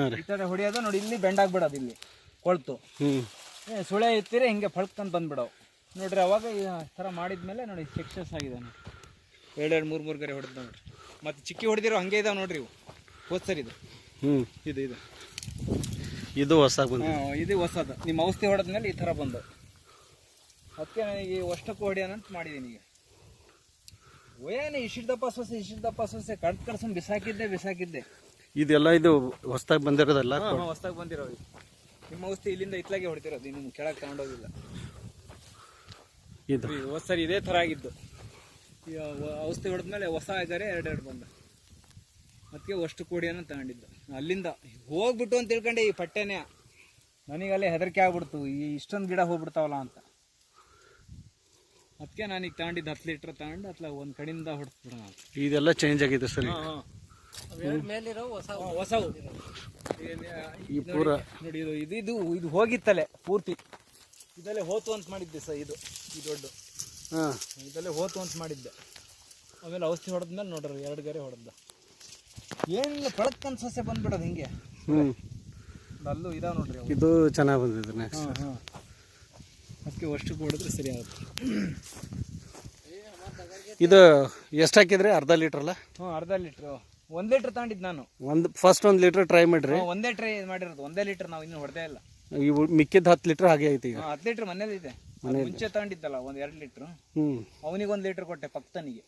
ಈ ತರ ಹೊಡಿಯೋದು ನೋಡಿ, ಇಲ್ಲಿ ಬೆಂಡಾಗ್ಬಿಡೋದು, ಇಲ್ಲಿ ಕೊಳ್ತು ಸುಳೆ ಇರ್ತೀರಿ ಹಿಂಗೆ ಫಳ್ಕಂತ ಬಂದ್ಬಿಡವು ನೋಡ್ರಿ. ಅವಾಗ ಈ ಥರ ಮಾಡಿದ್ಮೇಲೆ ನೋಡಿ ಸಕ್ಸಸ್ ಆಗಿದೆ ನೋಡಿ. 2-3 ಗರೆ ಹೊಡೆದ್ ನೋಡ್ರಿ. ಮತ್ತೆ ಚಿಕ್ಕಿ ಹೊಡೆದಿರೋ ಹಂಗೆ ಇದಾವೆ ನೋಡ್ರಿ ಇವು. ಹೋದ್ ಸರ್ ಇದು ಇದು ಹೊಸ ಇದು ಹೊಸದು. ನಿಮ್ಮ ಔಷಧಿ ಹೊಡೆದ್ಮೇಲೆ ಈ ಥರ ಬಂದು ಅದಕ್ಕೆ ನನಗೆ ಅಷ್ಟಕ್ಕೂ ಹೊಡಿಯೋಣಂತ ಮಾಡಿದ್ದೀನಿ. ಈಗ ಏನು ಇಷ್ಟಿದ್ದಪ್ಪ ಸೊಸೆ ಕಡ್ಸ್ಕೊಂಡು ಬಿಸಾಕಿದ್ದೆ. ಇದೆಲ್ಲ ಇದು ಹೊಸದಾಗಿ ಬಂದಿರೋದಲ್ಲ? ಹೊಸದಾಗಿ ಬಂದಿರೋ. ನಿಮ್ಮ ಔಷಧಿ ಇಲ್ಲಿಂದ ಇತ್ಲಾಗೆ ಹೊಡಿತಿರೋದು, ಇನ್ನು ಕೆಳಗೆ ತಗೊಂಡೋಗಿಲ್ಲ. ಇದು ಹೊಸ ಸರಿ ಇದೇ ಥರ ಆಗಿದ್ದು. ಈಗ ಔಷಧಿ ಹೊಡೆದ್ಮೇಲೆ ಹೊಸ ಆಗರೆ 2 ಬಂದ. ಅದಕ್ಕೆ ಅಷ್ಟು ಕೋಡಿಯನ್ನು ತಗೊಂಡಿದ್ದು. ಅಲ್ಲಿಂದ ಹೋಗ್ಬಿಟ್ಟು ಅಂತ ತಿಳ್ಕೊಂಡೆ ಈ ಪಟ್ಟೆನೇ. ನನಗಲ್ಲೇ ಹೆದರಿಕೆ ಆಗ್ಬಿಡ್ತು, ಇಷ್ಟೊಂದು ಗಿಡ ಹೋಗ್ಬಿಡ್ತಾವಲ್ಲ ಅಂತ. ಅದಕ್ಕೆ ನಾನೀಗ ತಗೊಂಡಿದ್ದು 10 ಲೀಟ್ರ್ ತಗೊಂಡು ಒಂದು ಕಡೆಯಿಂದ ಹೊಡೆದ್ಬಿಡೋಣ. ಇದೆಲ್ಲ ಚೇಂಜ್ ಆಗಿದೆ ಸರ್. ಹೊಸವು ಈ ಪೂರ ನೋಡಿ. ಇದು ಹೋಗಿತ್ತಲೆ ಪೂರ್ತಿ ಇದಲ್ಲೇ ಹೋತು ಅಂತ ಮಾಡಿದ್ದೆ ಸರ್. ಇದು ದೊಡ್ಡ ಇದಲ್ಲೇ ಹೋತು ಅಂತ ಮಾಡಿದ್ದೆ. ಆಮೇಲೆ ಔಷಧಿ ಹೊಡೆದ್ಮೇಲೆ ನೋಡ್ರಿ 2 ಗರೆ ಹೊಡೆದ. ಏನಿಲ್ಲ, ಪಳಕ್ಕಂತ ಸೊಸೆ ಬಂದ್ಬಿಡೋದು ಹಿಂಗೆ. ಅಲ್ಲೂ ಇದಾವೆ ನೋಡ್ರಿ. ಇದು ಚೆನ್ನಾಗಿ ಬಂದಿದೆ. ಅದಕ್ಕೆ ಅಷ್ಟು ಹೊಡೆದ್ರೆ ಸರಿ ಆಗುತ್ತೆ. ಇದು ಎಷ್ಟು ಹಾಕಿದ್ರಿ? ಅರ್ಧ ಲೀಟ್ರ್ ಅಲ್ಲ? ಅರ್ಧ ಲೀಟ್ರು. 1 ಲೀಟ್ರ್ ತಗೊಂಡಿದ್ದು ನಾನು. ಫಸ್ಟ್ 1 ಲೀಟ್ರ್ ಟ್ರೈ ಮಾಡ್ರಿ. ಒಂದೇ ಟ್ರೈ ಮಾಡಿರೋದು. 1 ಲೀಟ್ರ್ ನಾವು ಇನ್ನೂ ಹೊಡೆದೇ ಇಲ್ಲ. ಇವು ಮಿಕ್ಕಿದ 10 ಲೀಟ್ರ್ ಹಾಗೆ ಐತಿ. ಈಗ 10 ಲೀಟ್ರ್ ಮನೇಲಿದೆ. ಮುಂಚೆ ತಗೊಂಡಿದ್ದಲ್ಲ 1-2 ಲೀಟ್ರ್. ಅವನಿಗೆ 1 ಲೀಟ್ರ್ ಕೊಟ್ಟೆ, ಪಕ್ತನಿಗೆ.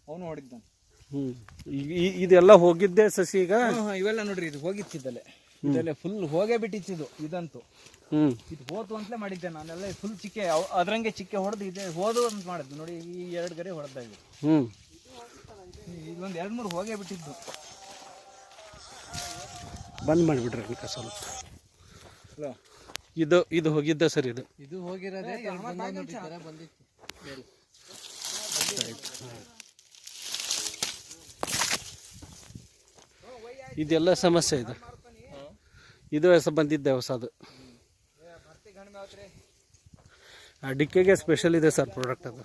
ಅವನು ಹೊಡಿದ್ದಾನೆ. ಇದೆಲ್ಲ ಹೋಗಿದ್ದೆ ಸಸಿ. ಈಗ ಇವೆಲ್ಲ ನೋಡ್ರಿ, ಇದು ಹೋಗಿತ್ತಿದ್ದಲೆ. ಇದೆಲ್ಲ ಫುಲ್ ಹೋಗೇ ಬಿಟ್ಟಿತ್ತು. ಇದಂತೂ ಇದು ಹೋತು ಅಂತಲೇ ಮಾಡಿದ್ದೆ ನಾನೆಲ್ಲ. ಫುಲ್ ಚಿಕ್ಕೆ ಅದ್ರಂಗೆ ಚಿಕ್ಕೆ ಹೊಡೆದು ಇದೆ ಹೋದು ಅಂತ ಮಾಡಿದ್ದು ನೋಡಿ. ಈ 2 ಗರೆ ಹೊಡೆದ. ಇದು ಇದೊಂದು 2-3 ಹೋಗೇ ಬಿಟ್ಟಿದ್ದು. ಬಂದ್ ಮಾಡಿಬಿಡ್ರಿ ಸ್ವಲ್ಪ. ಇದು ಹೋಗಿದ್ದ ಸರ್. ಇದು ಹೋಗಿರೋದೇ. ಇದೆಲ್ಲ ಸಮಸ್ಯೆ. ಇದು ಹೊಸ ಬಂದಿದ್ದೆ, ಹೊಸದು. ಅಡಿಕೆಗೆ ಸ್ಪೆಷಲ್ ಇದೆ ಸರ್ ಪ್ರಾಡಕ್ಟ್. ಅದು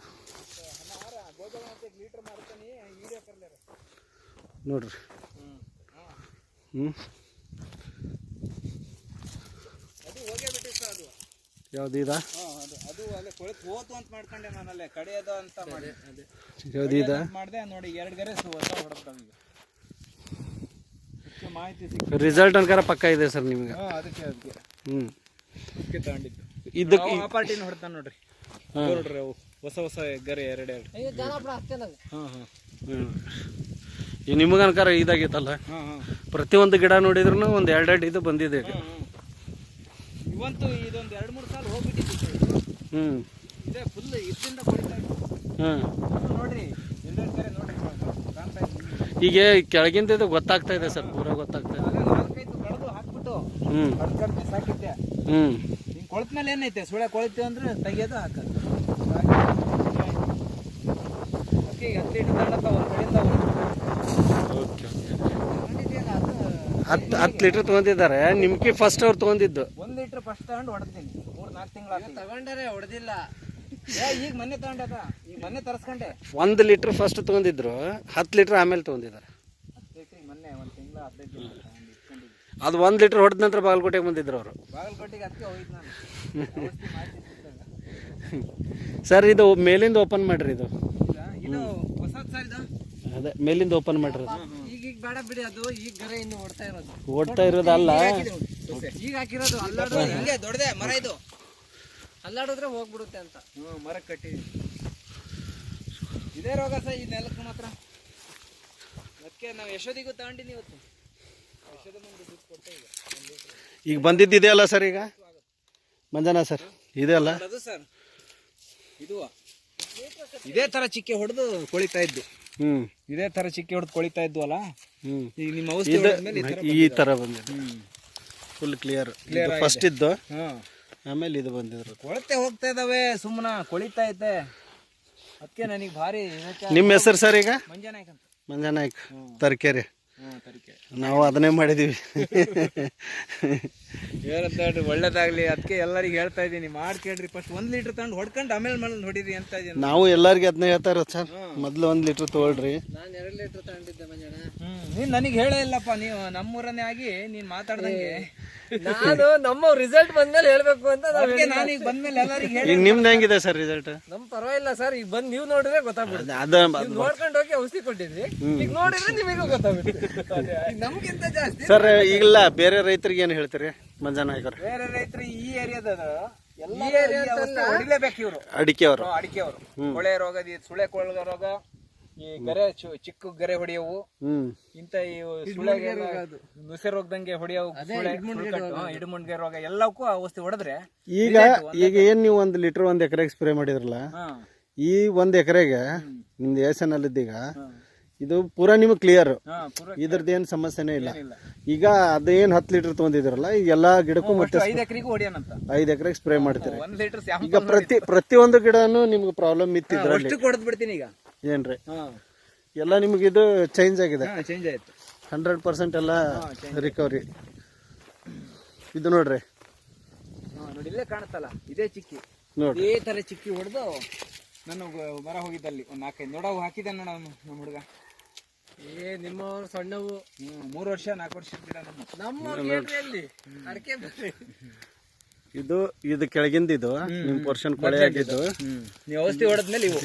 ನೋಡ್ರಿ. ಯಾವ್ದು ಇದ? ಹೋತು ಅಂತ ಮಾಡ್ಕೊಂಡೆ ನಾನಲ್ಲೇ ಕಡೆಯದು ಅಂತ ಮಾಡಿ. ಯಾವ್ದು ಇದ ಮಾಡಿದೆ ನೋಡಿ. 2 ಗರೆ ಹೊಸ ಹೊಡೆದ. ಮಾಹಿತಿ ರಿಸಲ್ಟ್ ಅನ್ಕಾರ ಪಕ್ಕ ಇದೆ ಸರ್ ನಿಮ್ಗೆ. ಅದಕ್ಕೆ ತಗೊಂಡಿದ್ದು. ಇದಕ್ಕೆ ಆ ಪಾರ್ಟಿನ ಹೊಡ್ತಾನೆ ನೋಡ್ರಿ. ನೋಡ್ರಿ ಅವು ಹೊಸ ಗರೆ 2. ಈ ನಿಮಗನ್ಕಾರ ಇದಾಗಿತ್ತಲ್ಲ. ಪ್ರತಿಯೊಂದು ಗಿಡ ನೋಡಿದ್ರು ಒಂದು 2 ಇದು ಬಂದಿದೆ. ಇವಂತೂ ಇದೊಂದು 2-3 ಸಾಲ ಹೋಗ್ಬಿಟ್ಟಿತ್ತು. ಇದೇ ಫುಲ್ ಇದರಿಂದ ಕೊಡ್ತಾ ಇತ್ತು ನೋಡ್ರಿ. 2 ಗರೆ ನೋಡ್ರಿ ಕಾಣ್ತಾ ಇತ್ತು. ಈಗ ಕೆಳಗಿಂದ ಇದು ಗೊತ್ತಾಗ್ತಾ ಇದೆ ಸರ್, ಪೂರ ಗೊತ್ತಾಗ್ತಾ ಇದೆ. 4-5 ಕಳೆದು ಹಾಕ್ಬಿಟ್ಟು ಕಡ್ದು ಸಾಕಿದ್ದೆ. ಹಿಂಗೆ ಕೊಳತ್ಮೇಲೆ ಏನೈತೆ, ಸುಳೆ ಕೊಳಿತು ಅಂದ್ರೆ ತೆಗಿಯೋದು ಹಾಕೋದು. ಅದಕ್ಕೆ 10 ಲೀಟ್ರ್ ತಗೊಂಡಪ್ಪ ಒಂದು ಕಡೆಯಿಂದ. 10 ಲೀಟ್ರ್ ತೊಗೊಂಡಿದ್ದಾರೆ. ನಿಮ್ಗೆ ಫಸ್ಟ್ ಅವ್ರು ತೊಗೊಂಡಿದ್ದು 1 ಲೀಟ್ರ್ ಫಸ್ಟ್ ತಗೊಂಡು ಹೊಡೆದಿನಿ. 3-4 ತಿಂಗಳು ತಗೊಂಡರೆ ಹೊಡೆದಿಲ್ಲ. ಈಗ ಮೊನ್ನೆ ತಗೊಂಡದ, ಈಗ ಮೊನ್ನೆ ತರಿಸ್ಕೊಂಡೆ. 1 ಲೀಟ್ರ್ ಫಸ್ಟ್ ತೊಗೊಂಡಿದ್ರು, 10 ಲೀಟ್ರ್ ಆಮೇಲೆ ತೊಗೊಂಡಿದ್ದಾರೆ. ಮೊನ್ನೆ 1 ತಿಂಗಳು 15 ದಿನ ಅದು 1 ಲೀಟ್ರ್ ಹೊಡೆದ ನಂತರ ಬಾಗಲಕೋಟೆಗೆ ಬಂದಿದ್ರು ಅವರು. ಬಾಗಲಕೋಟೆಗೆ ಅದಕ್ಕೆ ಹೋಗಿದ್ದು ನಾನು. ಸರ್ ಇದು ಮೇಲಿಂದ ಓಪನ್ ಮಾಡ್ರಿ. ಇದು ಹೊಸದು ಸರ್. ಇದು ಅದೇ ಮೇಲಿಂದ ಓಪನ್ ಮಾಡ್ರಿ. ಈಗ ಬೇಡ ಬಿಡಿ. ಅದು ಈಗ ಗರೆ ಇನ್ನು ಓಡ್ತಾ ಇರೋದಲ್ಲ, ಈಗ ಹಾಕಿರೋದು. ಅಲ್ಲಾಡೋದು ಹಿಂಗೆ ದೊಡ್ಡದೆ ಮರ. ಇದು ಅಲ್ಲಾಡಿದ್ರೆ ಹೋಗ್ಬಿಡುತ್ತೆ ಅಂತ ಮರ ಕಟ್ಟಿ. ಇದೇ ರೋಗ ಸರ್ ಈ ನೆಲಕ್ಕೆ ಮಾತ್ರ. ಅದಕ್ಕೆ ನಾವು ಯಶೋದಿಗೂ ತಗೊಂಡಿನಿ ಇವತ್ತು. ಯಶೋದ ಮುಂದೆ ದುಡ್ಡು ಕೊಟ್ಟೆ. ಈಗ ಬಂದಿದ್ದಿದೆ ಅಲ್ಲ ಸರ್. ಈಗ ಮಂಜನಾ ಸರ್ ಇದೆ ಅಲ್ಲ ಅದು ಸರ್. ಇದು ಇದೇ ತರ ಚಿಕ್ಕೆ ಹೊಡೆದು ಕೊಳಿತಾ ಇದ್ದು. ಇದೇ ತರ ಚಿಕ್ಕೆ ಹೊಡೆದು ಕೊಳಿತಾ ಇದ್ವು ಅಲ್ಲ. ಈಗ ನಿಮ್ಮ ಔಷಧಿ ಈ ತರ ಬಂದಿದೆ. ಫುಲ್ ಕ್ಲಿಯರ್ ಫಸ್ಟ್ ಇದ್ದು. ಆಮೇಲೆ ಇದು ಬಂದಿದ್ರು. ಕೊಳತೆ ಹೋಗ್ತಾ ಇದಾವೆ, ಸುಮ್ಮನೆ ಕೊಳಿತಾ ಐತೆ. ಅದಕ್ಕೆ ನನಗೆ ಭಾರಿ. ನಿಮ್ಮ ಹೆಸರು ಸರ್? ಈಗ ಮಂಜನಾಯ್ಕ ಅಂತ. ಮಂಜನಾಯ್ಕ ತರಕಾರಿ. ತರಿಕೆ ನಾವು ಅದನ್ನೇ ಮಾಡಿದೀವಿ. ಏನಂತ ಹೇಳ್ರಿ, ಒಳ್ಳೇದಾಗ್ಲಿ. ಅದಕ್ಕೆ ಎಲ್ಲರಿಗೆ ಹೇಳ್ತಾ ಇದ್ದೀನಿ, ಮಾಡ್ಕೇಳ್ರಿ. ಫಸ್ಟ್ 1 ಲೀಟರ್ ತಗೊಂಡು ಹೊಡ್ಕೊಂಡು ಆಮೇಲೆ ಹೊಡೀರಿ ಅಂತ ಇದೀನಿ. ನಾವು ಎಲ್ಲರಿಗೆ ಅದನ್ನ ಹೇಳ್ತಾ ಇರೋದು ಸರ್. ಮೊದ್ಲು 1 ಲೀಟರ್ ತಗೊಳ್ರಿ. ನಾನು 2 ಲೀಟರ್ ತಗೊಂಡಿದ್ದೆ ಮಂಜಣ್ಣ. ನೀನ್ ನನಗೆ ಹೇಳೇ ಇಲ್ಲಪ್ಪ, ನೀವು ನಮ್ಮೂರನ್ನೇ ಆಗಿ ನೀನ್ ಮಾತಾಡ್ದಂಗೆ. ನಾನು ನಮ್ಮ ರಿಸಲ್ಟ್ ಬಂದ್ಮೇಲೆ ಹೇಳ್ಬೇಕು ಅಂತ ನಾನೀಗ ಬಂದ್ಮೇಲೆ ಎಲ್ಲರಿಗೆ ಹೇಳಿ. ಈಗ ನಿಮ್ದು ಹೆಂಗಿದೆ ಸರ್ ರಿಸಲ್ಟ್? ನಮ್ ಪರವಾಗಿಲ್ಲ ಸರ್. ಈಗ ಬಂದ್ ನೀವು ನೋಡಿದ್ರೆ ಗೊತ್ತಾಗ್ಬಿಡುತ್ತೆ. ನೋಡ್ಕೊಂಡು ಹೋಗಿ ಔಷಧಿ ಕೊಟ್ಟಿದ್ವಿ, ಈಗ ನೋಡಿದ್ರೆ ನಿಮಗೂ ಗೊತ್ತಾಗ್ಬಿಡುತ್ತೆ. ನಮ್ಗಿಂತ ಜಾಸ್ತಿ ಸರ್. ಈಗಿಲ್ಲ ಬೇರೆ ರೈತರಿಗೆ ಏನು ಹೇಳ್ತೀರಿ ಮಂಜನಾಯಕರು? ಬೇರೆ ರೈತರು ಈ ಏರಿಯಾದ ಹೊಡಿಲೇಬೇಕು ಇವರು, ಅಡಿಕೆ ಅವರು. ಅಡಿಕೆ ಅವರು. ಕೊಳೆ ರೋಗ, ಸುಳೆ ಕೊಳೆ ರೋಗ, ಈ ಗರೆ ಚಿಕ್ಕ ಗರೆ ಹೊಡೆಯವು, ಇಂತ ಸುಳೆಗೆ ನುಸೆ ರೋಗದಂಗೆ ಹೊಡೆಯವು, ಇಡುಮುಂಡ್ಗೆ ರೋಗ, ಎಲ್ಲಕ್ಕೂ ಔಷಧಿ ಹೊಡೆದ್ರೆ. ಈಗ ಏನ್ ನೀವು 1 ಲೀಟರ್ 1 ಎಕರೆಗೆ ಸ್ಪ್ರೇ ಮಾಡಿದ್ರಲ್ಲ, ಈ 1 ಎಕರೆಗೆ ನಿಮ್ದು ಏಸನ್ ಅಲ್ಲಿದ್ದೀಗ ಇದು ಪೂರಾ ನಿಮ್ಗೆ ಕ್ಲಿಯರ್, ಇದ್ರದ್ದು ಏನ್ ಸಮಸ್ಯೆನೇ ಇಲ್ಲ. ಈಗ ಅದೇನ್ 10 ಲೀಟರ್ ತಗೊಂಡಿದ್ರಲ್ಲ, ಈಗ ಎಲ್ಲಾ ಗಿಡಕ್ಕೂ ಮತ್ತೆ 5 ಎಕರೆಗೂ ಹೊಡಿಯೋಣಂತ 5 ಎಕರೆಗೆ ಸ್ಪ್ರೇ ಮಾಡ್ತೀರಿ. 1 ಲೀಟರ್ ಈಗ ಪ್ರತಿಯೊಂದು ಗಿಡನು ನಿಮ್ಗೆ ಪ್ರಾಬ್ಲಮ್ ಇತ್ತಿದ್ರಲ್ಲಿ ಕೊಡದ್ ಬಿಡ್ತೀನಿ ಈಗ. ಏನ್ರಿ ಎಲ್ಲ ನಿಮ್ಗೆ ಇದು ಚೇಂಜ್ ಆಗಿದೆ? ಚೇಂಜ್ ಆಯ್ತು 100% ಎಲ್ಲ ರಿಕವರಿ. ಇದು ನೋಡ್ರಿ, ನೋಡಿ ಇಲ್ಲೇ ಕಾಣುತ್ತಲ್ಲ, ಇದೇ ಚಿಕ್ಕಿ, ನೋಡ್ರಿ ಇದೇ ತರ ಚಿಕ್ಕಿ ಹೊಡೆದು ನಾನು ಮರ ಹೋಗಿದ್ದಲ್ಲಿ ಒಂದು 4-5 ನೋಡವು ಹಾಕಿದ್ದೆ ನೋಡ ನಮ್ಮ ಹುಡುಗ. ನಿಮ್ಮವ್ರು ಸಣ್ಣವು 3 ವರ್ಷ 4 ವರ್ಷ ಗಿಡ ನಮ್ಮ ಅಡಿಕೆ. ಇದು ಕೆಳಗಿಂದ ಇದು ನಿಮ್ ಪೋರ್ಷನ್ ಕೊಳೆ ಆಗಿದ್ದು. ನೀವು ಔಷಧಿ ಹೊಡೆದ್ಮೇಲೆ ಇವು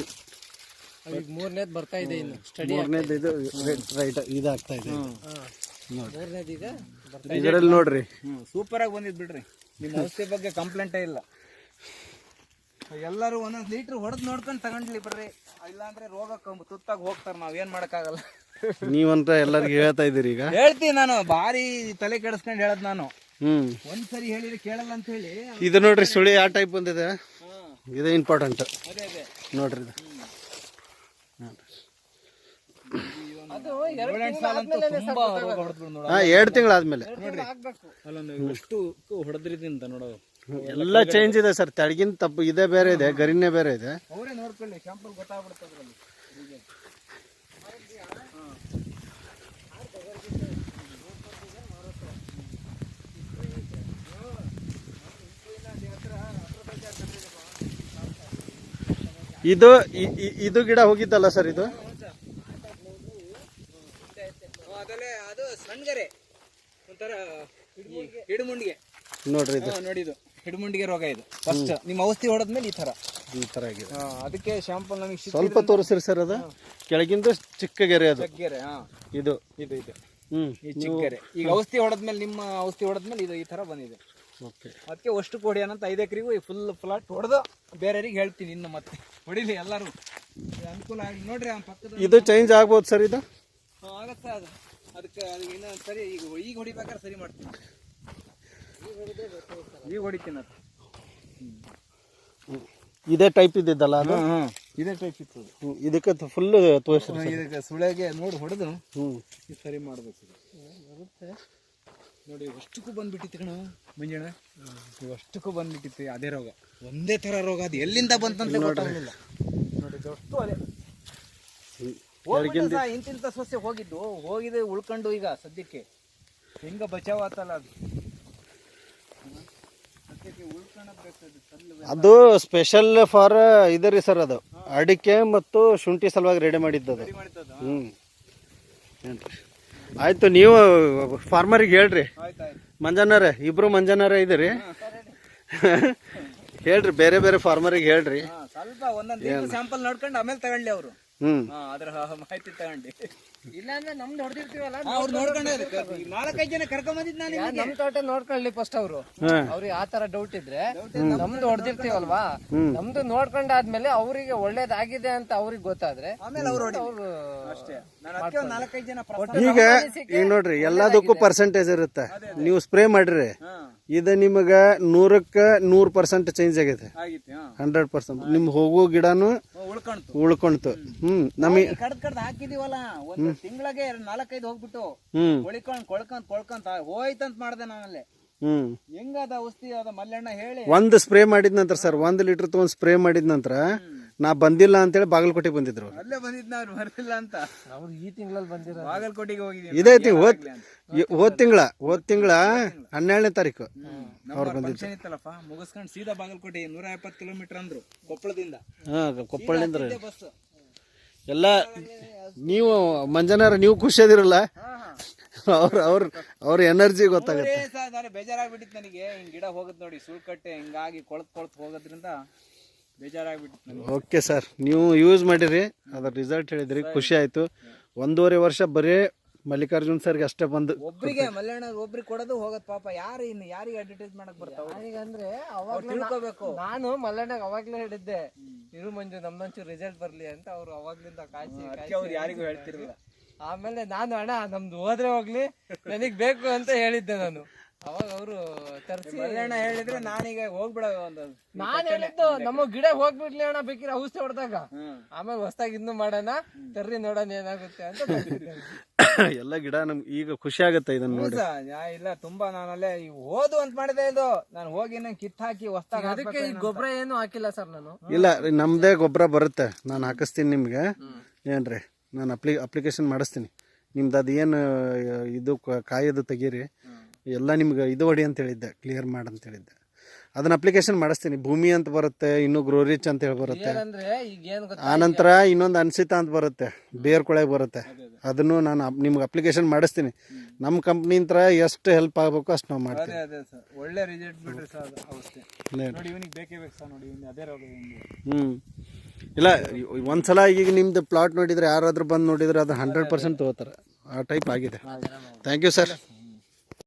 ಈಗ 3ನೇದು ಬರ್ತಾ ಇದೆ. ಇನ್ನು ಸ್ಟಡಿ 3ನೇದು ಇದು ರೈಟ್ ಇದಾಗ್ತಾ ಇದೆ. 3ನೇದು ಈಗ ಇದರಲ್ಲಿ ನೋಡ್ರಿ ಸೂಪರ್ ಆಗಿ ಬಂದಿದ್ ಬಿಡ್ರಿ. ನಿಮ್ಮ ಔಷಧಿ ಬಗ್ಗೆ ಕಂಪ್ಲೇಂಟೇ ಇಲ್ಲ. ಎಲ್ಲರೂ 1 ಲೀಟರ್ ಹೊಡೆದ್ ನೋಡ್ಕೊಂಡು ತಗೊಂಡ್ಲಿ ಬರ್ರಿ, ಇಲ್ಲಾಂದ್ರೆ ರೋಗ ತುತ್ತಾಗಿ ಹೋಗ್ತಾರ. ನಾವೇನ್ ಮಾಡಕ್ಕಾಗಲ್ಲ. ನೀವಂತ ಎಲ್ಲರಿಗೂ ಹೇಳ್ತಾ ಇದೀರಿ. ಈಗ ಹೇಳ್ತೀನಿ ನಾನು, ಭಾರಿ ತಲೆ ಕೆಡಿಸ್ಕೊಂಡು ಹೇಳದ್ ನಾನು. ಒಂದ್ಸರಿ ಹೇಳಿದ್ರೆ ಕೇಳಲ್ಲ ಅಂತ ಹೇಳಿ. ಇದು ನೋಡ್ರಿ ಸುಳಿ ಯಾವ ಟೈಪ್ ಬಂದಿದೆ, ಇದು ಇಂಪಾರ್ಟೆಂಟ್ ಅದೇ ನೋಡ್ರಿ. ಅದು 2 ತಿಂಗಳಾದ್ಮೇಲೆ ಎಷ್ಟು ಹೊಡೆದ್ರಿಂದ ನೋಡೋದು ಎಲ್ಲ ಚೇಂಜ್ ಇದೆ ಸರ್. ತಡಗಿನ ತಪ್ಪು ಇದೇ ಬೇರೆ ಇದೆ, ಗರಿನೇ ಬೇರೆ ಇದೆ. ಅವರೇ ನೋಡ್ಕೊಳ್ಳಿ, ಶಾಂಪಲ್ ಗೊತ್ತಾಗ್ಬಿಡ್ತದೆ. ಇದು ಗಿಡ ಹೋಗಿದ್ದಲ್ಲ ಸರ್, ಇದು ಅದು ಸಣ್ಣಗರೆ ಒಂಥರ ಹಿಡುಮುಂಡಿಗೆ ನೋಡ್ರಿ. ಇದು ನೋಡಿದು ಹಿಡುಮುಂಡಿಗೆ ರೋಗ. ಇದು ಫಸ್ಟ್ ನಿಮ್ಮ ಔಷಧಿ ಹೊಡೆದ್ಮೇಲೆ ಈ ತರ ಆಗಿದೆ. ಅದಕ್ಕೆ ಶಾಂಪಲ್ ನಮಗೆ ಸ್ವಲ್ಪ ತೋರಿಸ್ರಿ ಸರ್. ಅದು ಕೆಳಗಿಂದ ಚಿಕ್ಕ ಗೆರೆ, ಅದು ಚಿಕ್ಕಗೆರೆ. ಇದು ಇದು ಈ ಚಿಕ್ಕಗೆರೆ. ಈಗ ಔಷಧಿ ಹೊಡೆದ್ಮೇಲೆ, ನಿಮ್ಮ ಔಷಧಿ ಹೊಡೆದ್ಮೇಲೆ ಇದು ಈ ತರ ಬಂದಿದೆ. ಅದಕ್ಕೆ ಅಷ್ಟು ಕೊಡಿ ಅನ್ನಂತ 5 ಎಕರೆಗೂ ಫುಲ್ ಫ್ಲಾಟ್ ಹೊಡೆದು ಬೇರೆಯವ್ರಿಗೆ ಹೇಳ್ತೀನಿ. ಇನ್ನು ಮತ್ತೆ ಹೊಡಿಲಿ ಎಲ್ಲರೂ, ಅನುಕೂಲ ಆಗಿ ನೋಡ್ರಿ. ಪಕ್ಕದ ಇದು ಚೇಂಜ್ ಆಗ್ಬೋದು ಸರ್. ಇದು ಆಗತ್ತ ಅದು. ಅದಕ್ಕೆ ಇನ್ನೊಂದು ಸರಿ ಈಗ ಹೊಡಿಬೇಕಾದ್ರೆ ಸರಿ ಮಾಡ್ತೀನಿ. ಈಗ ಹೊಡಿತೀನಿ ಅದು. ಇದೇ ಟೈಪ್ ಇದ್ದಿದ್ದಲ್ಲ ಅದು? ಇದೇ ಟೈಪ್ ಇತ್ತು. ಇದಕ್ಕೆ ಫುಲ್ ತೋರಿಸ್ರಿ. ಇದಕ್ಕೆ ಸುಳೆಗೆ ನೋಡಿ ಹೊಡೆದು ಸರಿ ಮಾಡ್ಬೇಕು. ನೋಡಿ ಅಷ್ಟಕ್ಕೂ ಬಂದ್ಬಿಟ್ಟಿತ್ತು ಕಣ ಮಂಜಣ್ಣ, ಅಷ್ಟಕ್ಕೂ ಬಂದ್ಬಿಟ್ಟಿತ್ತು ಅದೇ ರೋಗ. ಒಂದೇ ತರ ರೋಗ, ಅದು ಎಲ್ಲಿಂದ ಬಂತಂತ ಗೊತ್ತಾಗಲಿಲ್ಲ. ನೋಡಿ ಅಷ್ಟು ಅದೇ ಇಂತಿಂತ ಸಸ್ಯ ಹೋಗಿದೆ ಉಳ್ಕೊಂಡು ಈಗ ಸದ್ಯಕ್ಕೆ ಹೆಂಗ ಬಚಾವ್ ಆತಲ್ಲ ಅದು. ಅದು ಸ್ಪೆಷಲ್ ಫಾರ್ ಇದರಿ ಸರ್. ಅದು ಅಡಿಕೆ ಮತ್ತು ಶುಂಠಿ ಸಲುವಾಗಿ ರೆಡಿ ಮಾಡಿದ್ದದು. ಆಯ್ತು, ನೀವು ಫಾರ್ಮರಿಗೆ ಹೇಳ್ರಿ. ಮಂಜಾನರೇ, ಇಬ್ರು ಮಂಜಾನರೇ ಇದ್ದೀರಿ, ಹೇಳ್ರಿ. ಬೇರೆ ಬೇರೆ ಫಾರ್ಮರಿಗೆ ಹೇಳ್ರಿ. ಸ್ವಲ್ಪ ಒಂದೊಂದು ಸ್ಯಾಂಪಲ್ ನೋಡ್ಕೊಂಡು ಆಮೇಲೆ ತಗೊಳ್ಳಿ ಅವರು. ಅದ್ರ ಮಾಹಿತಿ ತಗೊಂಡು. ಇಲ್ಲಾಂದ್ರೆ ನಮ್ದು ಹೊಡೆದಿರ್ತೀವಲ್ಲ, ಅವ್ರು ನೋಡ್ಕೊಂಡೆ 4-5 ಜನ ಕರ್ಕೊಂಡ್ ಬಂದಿದ್ ನಾನು. ನಮ್ ತೋಟ ನೋಡ್ಕೊಳ್ಳಿ ಫಸ್ಟ್ ಅವರು. ಅವ್ರಿಗೆ ಆ ತರ ಡೌಟ್ ಇದ್ರೆ, ನಮ್ದು ಹೊಡೆದಿರ್ತೀವಲ್ವಾ, ನಮ್ದು ನೋಡ್ಕೊಂಡಾದ್ಮೇಲೆ ಅವ್ರಿಗೆ ಒಳ್ಳೇದಾಗಿದೆ ಅಂತ ಅವ್ರಿಗೆ ಗೊತ್ತಾದ್ರೆ ಆಮೇಲೆ ಅವ್ರು ಅಷ್ಟೇ. 4-5 ಜನ. ಈಗ ನೋಡ್ರಿ, ಎಲ್ಲದಕ್ಕೂ ಪರ್ಸೆಂಟೇಜ್ ಇರುತ್ತೆ. ನೀವು ಸ್ಪ್ರೇ ಮಾಡ್ರಿ, ಇದು ನಿಮಗ 100ಕ್ಕೆ 100% ಚೇಂಜ್ ಆಗೈತೆ. 100% ನಿಮ್ ಹೋಗೋ ಗಿಡನು ಉಳ್ಕೊಂತು. ನಮಗೆ ಕಡ್ದ್ ಹಾಕಿದೀವಲ್ಲ, ಒಂದು ತಿಂಗಳಿಗೆ 4-5 ಹೋಗ್ಬಿಟ್ಟು ಕೊಳ್ಕೊಂತ ಹೋಯ್ತಂತ ಮಾಡ್ದೆ ನಾನಲ್ಲಿ. ಹೆಂಗದ ಔಷಧಿ ಅದ ಮಲ್ಲೆಣ್ಣ ಹೇಳಿ. ಒಂದು ಸ್ಪ್ರೇ ಮಾಡಿದ ನಂತರ ಸರ್, 1 ಲೀಟರ್ ತಗೊಂಡ್ ಸ್ಪ್ರೇ ಮಾಡಿದ ನಂತರ ನಾ ಬಂದಿಲ್ಲ ಅಂತೇಳಿ ಬಾಗಲಕೋಟೆಗೆ ಬಂದಿದ್ರು. ಅಲ್ಲೇ ಬಂದಿದ್ನ ಅವ್ರು ಬರಲಿಲ್ಲ ಅಂತ. ಅವ್ರು ಈ ತಿಂಗಳಲ್ಲಿ ಬಂದಿರೋ ಬಾಗಲಕೋಟೆಗೆ ಹೋಗಿದ್ದೀವಿ. ಇದೈತಿ ಹೋದ ತಿಂಗಳ 12ನೇ ತಾರೀಕು ಫಂಕ್ಷನ್ ಇತ್ತಲ್ಲಪ್ಪ, ಮುಗಿಸ್ಕೊಂಡು ಸೀದಾ ಬಾಗಲಕೋಟೆ 150 ಕಿಲೋಮೀಟರ್ ಅಂದ್ರು ಕೊಪ್ಪಳದಿಂದ. ಕೊಪ್ಪಳದಿಂದ ಬಸ್ ಎಲ್ಲ. ನೀವು ಮಂಜನಾರ ನೀವು ಖುಷಿ ಅದಿರಲ್ಲ, ಅವ್ರ ಎನರ್ಜಿ ಗೊತ್ತಾಗುತ್ತೆ. ನಾನು ಬೇಜಾರಾಗ್ಬಿಟ್ಟಿತ್ತು ನನಗೆ, ಹಿಂಗ್ ಗಿಡ ಹೋಗುತ್ತೆ ನೋಡಿ ಸುಳ್ಕಟ್ಟೆ ಹಿಂಗಾಗಿ ಕೊಳತ್ ಹೋಗೋದ್ರಿಂದ ಬೇಜಾರಾಗ್ಬಿಟ್ಟಿತ್ತು ನನಗೆ. ಓಕೆ ಸರ್, ನೀವು ಯೂಸ್ ಮಾಡಿರಿ, ಅದ್ರ ರಿಸಲ್ಟ್ ಹೇಳಿದ್ರಿ, ಖುಷಿ ಆಯ್ತು. 1.5 ವರ್ಷ ಬರೀ ಮಲ್ಲಿಕಾರ್ಜುನ್ ಸರ್ಗೆ ಅಷ್ಟೇ ಬಂದು ಒಬ್ರಿಗೆ ಮಲ್ಲಣ್ಣ ಒಬ್ರಿಗೆ ಕೊಡೋದು ಹೋಗತ್ ಪಾಪ. ಯಾರಿಗೆ ಅಡ್ವರ್ಟೈಸ್ ಮಾಡಕ್ ಬರ್ತಾವ ಅಂದ್ರೆ ಅವಾಗ ತಿಳ್ಕೋಬೇಕು. ನಾನು ಮಲ್ಲಣ್ಣಗ್ ಅವಾಗ್ಲೇ ಹೇಳಿದ್ದೆ ಇರು ಮಂಜು ನಮ್ದೊಂಚೂರು ರಿಸಲ್ಟ್ ಬರ್ಲಿ ಅಂತ. ಅವ್ರು ಅವಾಗ್ಲಿಂದ ಕಾಯ್ಸಿ ಅವ್ರು ಯಾರಿಗೂ ಹೇಳ್ತಿರಲಿಲ್ಲ. ಆಮೇಲೆ ನಾನು ಅಣ್ಣ ನಮ್ದು ಹೋದ್ರೆ ಹೋಗ್ಲಿ ನನಗ್ ಬೇಕು ಅಂತ ಹೇಳಿದ್ದೆ ನಾನು. ಅವಾಗ ಅವರು ತರಿಸಿ ಮಲ್ಲಣ್ಣ ಹೇಳಿದ್ರೆ ನಾನೀಗ ಹೋಗ್ಬಿಡ. ನಾನ್ ಹೇಳಿದ್ದು ನಮ್ಮ ಗಿಡ ಹೋಗ್ಬಿಡ್ಲಿ ಅಣ್ಣ ಬೇಕಿರ ಔಷಧಿ ಹೊಡೆದಾಗ, ಆಮೇಲೆ ಹೊಸದಾಗಿ ಇನ್ನು ಮಾಡೋಣ ತರ್ರಿ ನೋಡೋಣ ಏನಾಗುತ್ತೆ ಅಂತ ಬಂದಿದ್ದೆ. ಎಲ್ಲ ಗಿಡ ನಮ್ಗೆ ಈಗ ಖುಷಿ ಆಗುತ್ತೆ ಇದನ್ನ ನೋಡಿ. ಇಲ್ಲ ತುಂಬಾ ನಾನಲ್ಲೇ ಓದು ಅಂತ ಮಾಡಿದೆ. ಇದು ನಾನು ಹೋಗಿ ಕಿತ್ ಹಾಕಿ ಹೊಸದಾಗಿ ಅದಕ್ಕೆ ಈ ಗೊಬ್ಬರ ಏನು ಹಾಕಿಲ್ಲ ಸರ್ ನಾನು. ಇಲ್ಲ ನಮ್ದೇ ಗೊಬ್ಬರ ಬರುತ್ತೆ, ನಾನು ಹಾಕಿಸ್ತೀನಿ ನಿಮ್ಗೆ. ಏನ್ರಿ ನಾನು ಅಪ್ಲಿಕೇಶನ್ ಮಾಡಿಸ್ತೀನಿ ನಿಮ್ದು. ಅದು ಏನು ಇದು ಕಾಯೋದು ತೆಗೀರಿ ಎಲ್ಲ ನಿಮ್ಗೆ ಇದು ಹೊಡಿ ಅಂತ ಹೇಳಿದ್ದೆ, ಕ್ಲಿಯರ್ ಮಾಡಿ ಅಂತ ಹೇಳಿದ್ದೆ. ಅದನ್ನ ಅಪ್ಲಿಕೇಶನ್ ಮಾಡಿಸ್ತೀನಿ. ಭೂಮಿ ಅಂತ ಬರುತ್ತೆ, ಇನ್ನು ಗ್ರೋ ರಿಚ್ ಅಂತ ಹೇಳಿ ಬರುತ್ತೆ. ಆನಂತರ ಇನ್ನೊಂದು ಅನ್ಸಿತಾ ಅಂತ ಬರುತ್ತೆ, ಬೇರ್ ಕೊಳೆಗೆ ಬರುತ್ತೆ. ಅದನ್ನು ನಾನು ನಿಮ್ಗೆ ಅಪ್ಲಿಕೇಶನ್ ಮಾಡಿಸ್ತೀನಿ. ನಮ್ಮ ಕಂಪ್ನಿಂತ್ರ ಎಷ್ಟು ಹೆಲ್ಪ್ ಆಗಬೇಕು ಅಷ್ಟು ನಾವು ಮಾಡ್ತೀವಿ. ಒಳ್ಳೆ ರಿಸಲ್ಟ್ ಬಿಡ್ರಿ ಸರ್. ಔಷಧಿ ನೋಡಿ ಇವನಿಗೆ ಬೇಕೇ ಬೇಕು ಸರ್. ನೋಡಿ ಅದೇ ರೋಗ. ಇಲ್ಲ ಒಂದ್ಸಲ ಈಗ ನಿಮ್ದು ಪ್ಲಾಟ್ ನೋಡಿದ್ರೆ ಯಾರಾದ್ರೂ ಬಂದು ನೋಡಿದ್ರೆ ಅದು 100% ತಗೋತಾರೆ. ಆ ಟೈಪ್ ಆಗಿದೆ. Thank you sir.